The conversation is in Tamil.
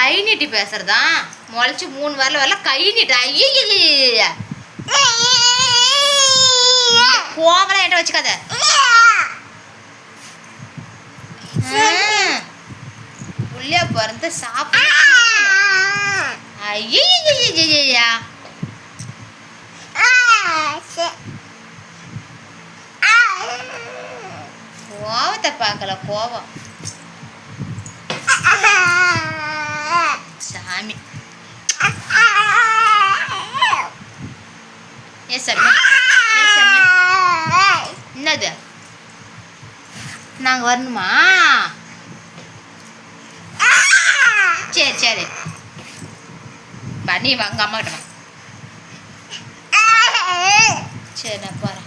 கை நீட்டி பேசுறதா? முளைச்சி 3 வாரில் வரல கை நீட்ட. ஐயா கோவலாம் என்கிட்ட வச்சுக்காத. உள்ளே பிறந்து சாப்பிட. ஐயா கோவத்தை பார்க்கல. கோவம் சாமி. ஏ சாமி என்னது? நாங்கள் வரணுமா? சரி சரி பண்ணி வாங்க அம்மா கிட்ட. சரி நான் போகிறேன்.